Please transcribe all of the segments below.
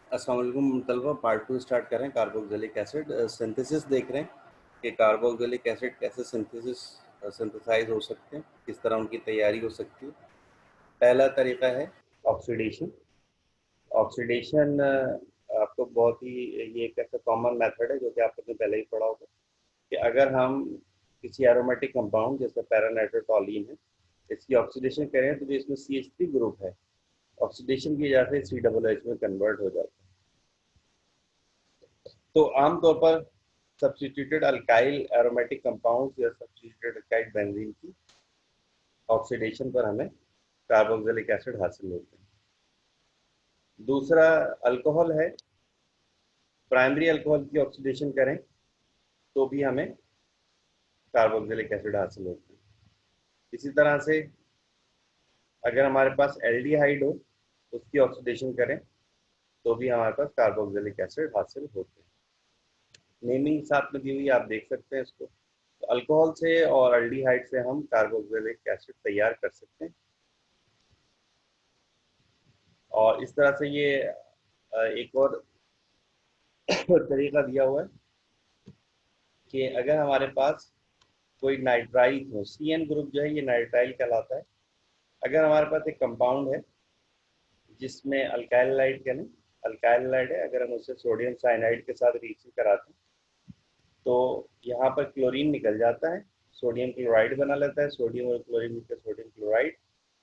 अस्सलाम वालेकुम तलबा, पार्ट 2 स्टार्ट कर रहे हैं। कार्बोक्सिलिक एसिड सिंथेसिस देख रहे हैं कि कार्बोक्सिलिक एसिड कैसे सिंथेसाइज हो सकते हैं, किस तरह उनकी तैयारी हो सकती है। पहला तरीका है ऑक्सीडेशन। ऑक्सीडेशन आपको बहुत ही, ये एक ऐसा कॉमन मेथड है जो कि आपने पहले ही पढ़ा होगा कि अगर हम किसी एरोमेटिक कंपाउंड जैसे पैरानाइट्रोटोलीन है, इसकी ऑक्सीडेशन करें तो जो इसमें CH3 ग्रुप है, ऑक्सीडेशन की वजह से COOH में कन्वर्ट हो जाता है। तो आमतौर पर सब्स्टिट्यूटेड अल्काइल एरोमेटिक कंपाउंड्स या सब्स्टिट्यूटेड अल्काइल बेंजीन की ऑक्सीडेशन पर हमें कार्बोक्सिलिक एसिड हासिल होते हैं। दूसरा अल्कोहल है, प्राइमरी अल्कोहल की ऑक्सीडेशन करें तो भी हमें कार्बोक्सिलिक एसिड हासिल होते हैं। इसी तरह से अगर हमारे पास एल्डिहाइड हो, उसकी ऑक्सीडेशन करें तो भी हमारे पास कार्बोक्सिलिक एसिड हासिल होते हैं। नेमिंग साथ में दी हुई, आप देख सकते हैं इसको। तो अल्कोहल से और एल्डिहाइड से हम कार्बोक्सिलिक एसिड तैयार कर सकते हैं। और इस तरह से ये एक और तरीका दिया हुआ है कि अगर हमारे पास कोई नाइट्राइल हो, CN ग्रुप जो है ये नाइट्राइल कहलाता है। अगर हमारे पास एक कंपाउंड है जिसमें अल्काइलाइड कहें, अल्काइलाइड है, अगर हम उसे सोडियम साइनाइड के साथ रिएक्शन कराते हैं तो यहाँ पर क्लोरीन निकल जाता है, सोडियम क्लोराइड बना लेता है, सोडियम और क्लोरीन मिलकर सोडियम क्लोराइड,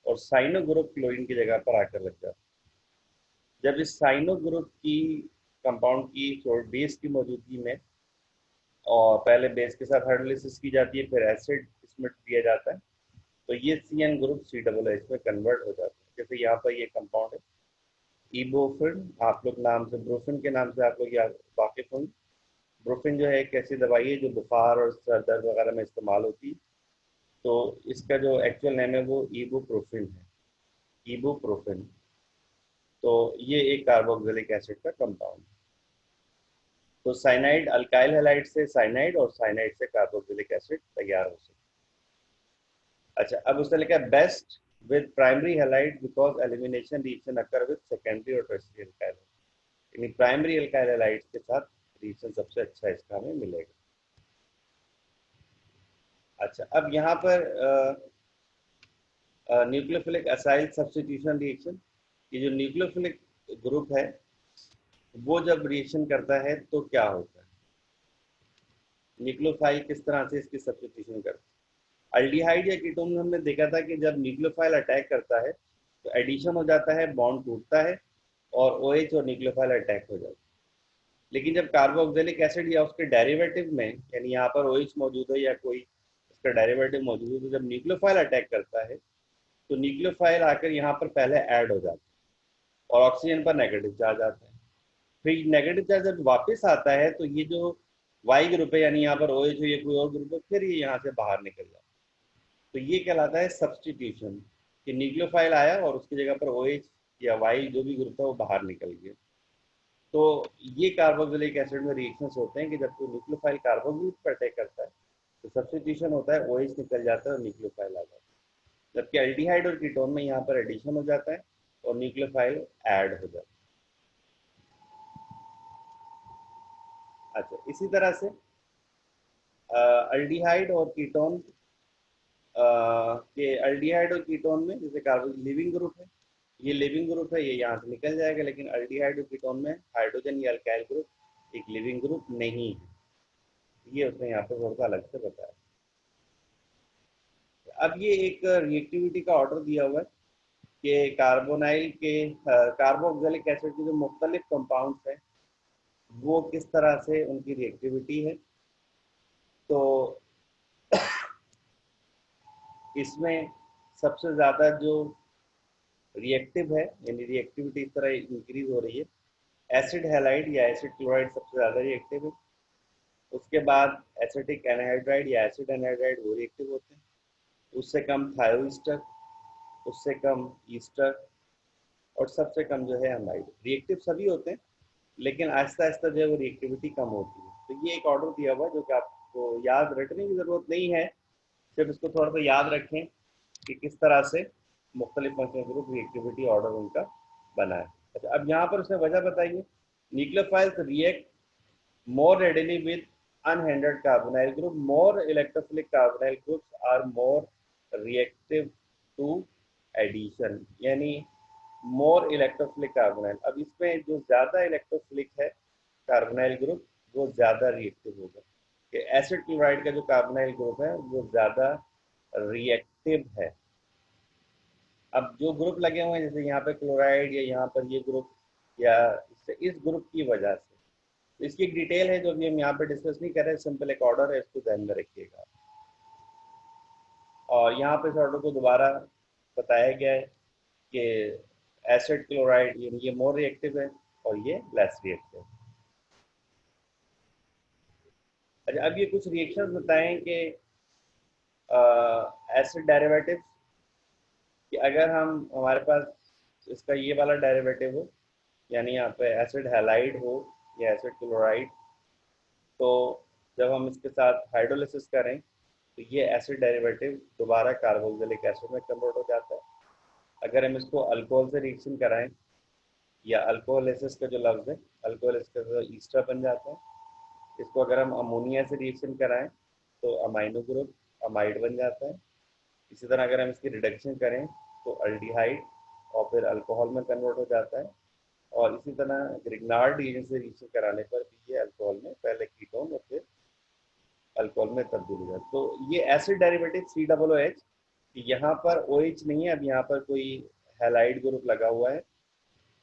और साइनो ग्रुप क्लोरीन की जगह पर आकर लग जाता है। जब इस साइनो ग्रुप की कंपाउंड की बेस की मौजूदगी में, और पहले बेस के साथ हाइड्रोलिसिस की जाती है, फिर एसिड इसमें दिया जाता है, तो ये CN ग्रुप COOH में कन्वर्ट हो जाता है। जैसे यहाँ पर ये कंपाउंड है इबोफ्रिन, आप लोग नाम से ब्रोफिन के नाम से आप लोग याद वाकिफ होंगे। ब्रोफिन जो है एक ऐसी दवाई है जो बुखार और सर दर्द वगैरह में इस्तेमाल होती है। तो इसका जो एक्चुअल नेम है वो इबुप्रोफिन है, इबुप्रोफिन। तो ये एक कार्बोक्सिलिक एसिड का कंपाउंड है। तो साइनाइड, अल्काइल हैलाइड से साइनाइड और साइनाइड से कार्बोक्सिलिक एसिड तैयार हो सकता है। अच्छा, अब उसने लिखा है best with primary halide because elimination reaction occur with secondary और टर्शियरी अल्काइल, यानी प्राइमरी अल्काइल हैलाइड के साथ रिएक्शन सबसे अच्छा इसका हमें मिलेगा। अच्छा, अब यहाँ पर न्यूक्लियोफिलिक असाइल सब्स्टिट्यूशन रिएक्शन, ये जो न्यूक्लियोफिलिक ग्रुप है वो जब रिएक्शन करता है तो क्या होता है, न्यूक्लियोफाइल किस तरह से इसकी सब्स्टिट्यूशन करता है। अल्डिहाइड या कीटोन में हमने देखा था कि जब न्यूक्लियोफाइल अटैक करता है तो एडिशन हो जाता है, बॉन्ड टूटता है और OH और न्यूक्लियोफाइल अटैक हो जाता है। लेकिन जब कार्बोक्सिलिक एसिड या उसके डेरिवेटिव में, यानी यहाँ पर OH मौजूद है या कोई उसका डेरिवेटिव मौजूद है, तो जब न्यूक्लियोफाइल अटैक करता है तो न्यूक्लियोफाइल आकर यहाँ पर पहले ऐड हो जाता है और ऑक्सीजन पर नेगेटिव चार्ज आता है। फिर नेगेटिव चार्ज जब वापस आता है तो ये जो वाई ग्रुप है, यानी यहाँ पर OH हो या कोई और ग्रुप है, फिर ये यहाँ से बाहर निकल जाता है। तो ये कहलाता है सब्स्टिट्यूशन, कि न्यूक्लियोफाइल आया और उसकी जगह पर OH या वाई जो भी ग्रुप है वो बाहर निकल गया। तो ये कार्बोक्सिलिक एसिड में रिएक्शंस होते हैं कि जब कोई न्यूक्लियोफाइल कार्बोक्सिलिक पर अटैक करता है तो सब्स्टिट्यूशन होता है, OH निकल जाता है और न्यूक्लियोफाइल आ जाता है। जबकि एल्डिहाइड और कीटोन में यहाँ पर एडिशन हो जाता है और न्यूक्लियोफाइल ऐड हो जाता है। अच्छा, इसी तरह से अल्डिहाइड और कीटोन के अल्डिहाइड और कीटोन में जैसे कार्बन लिविंग ग्रुप है, ये लिविंग ग्रुप है, ये यहाँ से निकल जाएगा, लेकिन अल्डिहाइड और कीटोन में हाइड्रोजन या अल्काइल ग्रुप एक लिविंग ग्रुप नहीं है। ये उसने यहाँ पे थोड़ा सा अलग से बताया। अब ये एक रिएक्टिविटी का ऑर्डर दिया हुआ है कि कार्बोनाइल के कार्बोक्सिलिक एसिड के जो मुख्तलिफ कंपाउंड्स हैं वो किस तरह से उनकी रिएक्टिविटी है। तो इसमें सबसे ज़्यादा जो रिएक्टिव है, यानी रिएक्टिविटी इस तरह इंक्रीज हो रही है, एसिड हैलाइड या एसिड क्लोराइड सबसे ज़्यादा रिएक्टिव है। उसके बाद एसिटिक एनहाइड्राइड या एसिड एनहाइड्राइड वो रिएक्टिव होते हैं। उससे कम थायोस्टर, उससे कम ईस्टर, और सबसे कम जो है अमाइड। रिएक्टिव सभी होते हैं लेकिन आहिस्ता आहिस्ता जो है वो रिएक्टिविटी कम होती है। तो ये एक ऑर्डर दिया हुआ है जो कि आपको याद रखने की ज़रूरत नहीं है, सिर्फ इसको थोड़ा सा याद रखें कि किस तरह से मुख्तलिफ फंक्शनल ग्रुप रिएक्टिविटी ऑर्डर उनका बना है। अच्छा, अब यहाँ पर उसने वजह बताइए, nucleophiles react more readily with unhindered carbonyl group. More electrophilic carbonyl groups are more reactive to addition. यानी more electrophilic carbonyl. अब इसमें जो ज़्यादा इलेक्ट्रोफिलिक है कार्बोनाइल ग्रुप वो ज़्यादा रिएक्टिव होगा। कि एसिड क्लोराइड का जो कार्बोनाइल ग्रुप है वो ज़्यादा रिएक्टिव है। अब जो ग्रुप लगे हुए हैं जैसे यहाँ पे क्लोराइड या यहाँ पर ये ग्रुप या इस ग्रुप की वजह से, तो इसकी एक डिटेल है जो अभी हम यहाँ पे डिस्कस नहीं कर रहे हैं, सिंपल एक ऑर्डर है, इसको ध्यान में रखिएगा। और यहाँ पे इस ऑर्डर को दोबारा बताया गया है कि एसिड क्लोराइड ये मोर रिएक्टिव है और ये लेस रिएक्टिव। अच्छा, अब ये कुछ रिएक्शंस बताएं कि एसिड डेरिवेटिव्स, कि अगर हम हमारे पास इसका ये वाला डेरिवेटिव हो, यानी यहाँ पे एसिड हैलाइड हो या एसिड क्लोराइड, तो जब हम इसके साथ हाइड्रोलिसिस करें तो ये एसिड डेरिवेटिव दोबारा कार्बोक्सिलिक एसिड में कन्वर्ट हो जाता है। अगर हम इसको अल्कोहल से रिएक्शन कराएं, या अल्कोहलिसिस का जो लफ्ज़ है, अल्कोहलिसिस का जो ईस्टर बन जाता है, इसको अगर हम अमोनिया से रिएक्शन कराएं तो अमाइनो ग्रुप अमाइड बन जाता है। इसी तरह अगर हम इसकी रिडक्शन करें तो अल्डिहाइड और फिर अल्कोहल में कन्वर्ट हो जाता है। और इसी तरह ग्रिग्नार्ड रिएजेंट से रिएक्शन कराने पर भी ये अल्कोहल में पहले कीटोन और फिर अल्कोहल में तब्दील हो जाता है। तो ये एसिड डेरिवेटिव COOH, यहाँ पर OH नहीं है, अब यहाँ पर कोई हैलाइड ग्रुप लगा हुआ है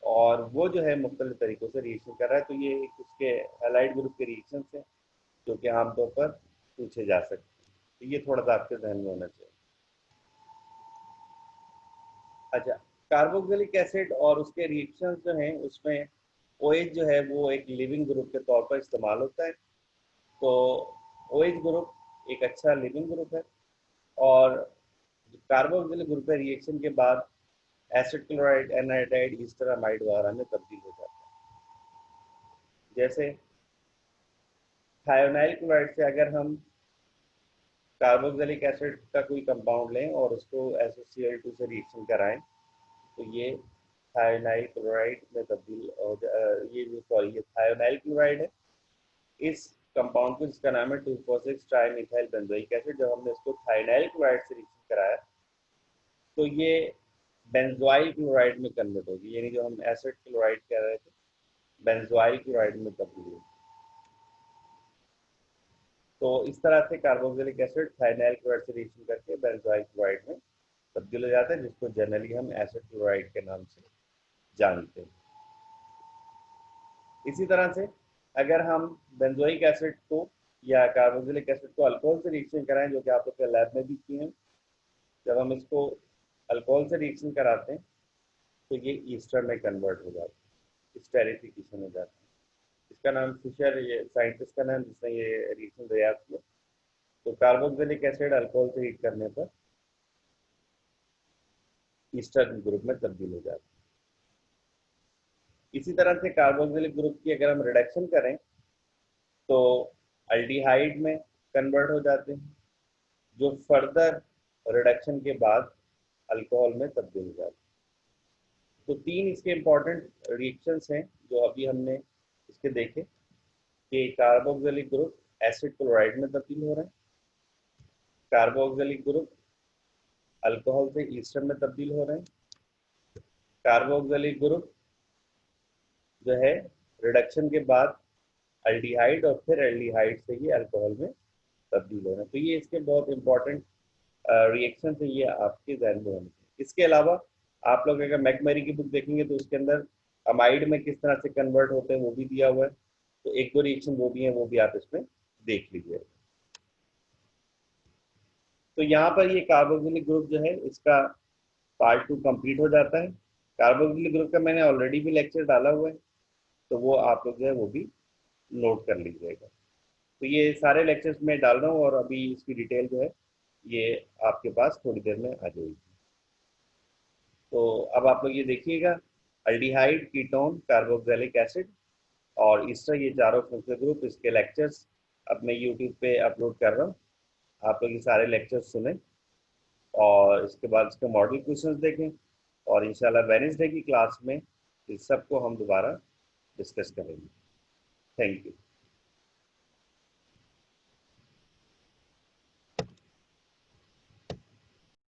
और वो जो है मुख्तलिफ तरीक़ों से रिएक्शन कर रहा है। तो ये उसके हैलाइड ग्रुप के रिएक्शन है जो कि आमतौर पर पूछे जा सकते हैं। तो ये थोड़ा सा आपके जहन में होना चाहिए। अच्छा, कार्बोक्सिलिक एसिड और उसके रिएक्शंस जो हैं उसमें OH जो है वो एक लिविंग ग्रुप के तौर पर इस्तेमाल होता है। तो OH ग्रुप एक अच्छा लिविंग ग्रुप है और कार्बोक्सिलिक ग्रुप के रिएक्शन के बाद एसिड क्लोराइड एनाइडाइड ईस्टर अमाइड वगैरह में तब्दील हो जाता है। जैसे थायोनाइल क्लोराइड से अगर हम कार्बोक्सिलिक एसिड का कोई कंपाउंड लें और उसको SOCl2 से रिएक्शन कराएं तो ये थायोनाइल क्लोराइड में तब्दील हो ये जो सॉरी ये थायोनाइल क्लोराइड है। इस कंपाउंड को जिसका नाम है 2,4,6 ट्राइमिथाइल बेंजोइक एसिड, जब हमने इसको थायोनाइल क्लोराइड से रिएक्शन कराया तो ये बेंजोइल क्लोराइड में कन्वर्ट होगी, यानी जो हम एसिड क्लोराइड कह रहे थे बेंजोइल क्लोराइड में तब्दील होगी। तो इस तरह से कार्बोक्सिलिक एसिड थायोनाइल क्लोराइड से रिएक्शन करके बेंजोइल क्लोराइड में तब्दील हो जाता है, जिसको जनरली हम एसिड क्लोराइड के नाम से जानते हैं। इसी तरह से अगर हम बेंजोइक एसिड को या कार्बोक्सिलिक एसिड को अल्कोहल से रिएक्शन कराएं, जो कि आप लोग के लैब में भी किए हैं, जब हम इसको अल्कोहल से रिएक्शन कराते हैं तो ये ईस्टर में कन्वर्ट हो जाता है, स्टेरिफिकेशन हो जाता है। इसका नाम फिशर, ये साइंटिस्ट का नाम जिसने ये रिएक्शन तैयार किया। तो कार्बोक्सिलिक एसिड अल्कोहल से हीट करने पर ईस्टर ग्रुप में तब्दील हो जाता है। इसी तरह से कार्बोक्सिलिक ग्रुप की अगर हम रिडक्शन करें तो अल्डिहाइड में कन्वर्ट हो जाते हैं, जो फर्दर रिडक्शन के बाद अल्कोहल में तब्दील हो जाते हैं। तो तीन इसके इम्पॉर्टेंट रिएक्शंस हैं जो अभी हमने इसके देखे कि कार्बोक्सिलिक ग्रुप एसिड क्लोराइड में तब्दील हो रहा है, कार्बोक्सिलिक ग्रुप अल्कोहल से ईस्टर में तब्दील हो रहे हैं, कार्बोक्सिलिक ग्रुप जो है रिडक्शन के बाद अल्डिहाइड और फिर एल्डिहाइड से ही अल्कोहल में तब्दील हो रहे हैं। तो ये इसके बहुत इंपॉर्टेंट रिएक्शन है, ये आपके जहन में होने चाहिए। इसके अलावा आप लोग अगर मैकमेरी की बुक देखेंगे तो उसके अंदर अमाइड में किस तरह से कन्वर्ट होते हैं वो भी दिया हुआ है। तो एक दो रिएक्शन वो भी है, वो भी आप इसमें देख लीजिए। तो यहाँ पर ये कार्बोक्सिलिक ग्रुप जो है इसका पार्ट 2 कंप्लीट हो जाता है। कार्बोक्सिलिक ग्रुप का मैंने ऑलरेडी भी लेक्चर डाला हुआ है, तो वो आप लोग जो है वो भी नोट कर लीजिएगा। तो ये सारे लेक्चर्स मैं डाल रहा हूँ और अभी इसकी डिटेल जो है ये आपके पास थोड़ी देर में आ जाएगी। तो अब आप लोग ये देखिएगा, अल्डिहाइड, कीटोन, कार्बोक्सिलिक एसिड और ईस्टर, ये चारों फंक्शनल ग्रुप, इसके लेक्चर्स अब मैं यूट्यूब पे अपलोड कर रहा हूँ। आप लोग ये सारे लेक्चर्स सुने और इसके बाद इसके मॉडल क्वेश्चंस देखें और इंशाल्लाह वेडनेसडे की क्लास में इस सबको हम दोबारा डिस्कस करेंगे। Thank you.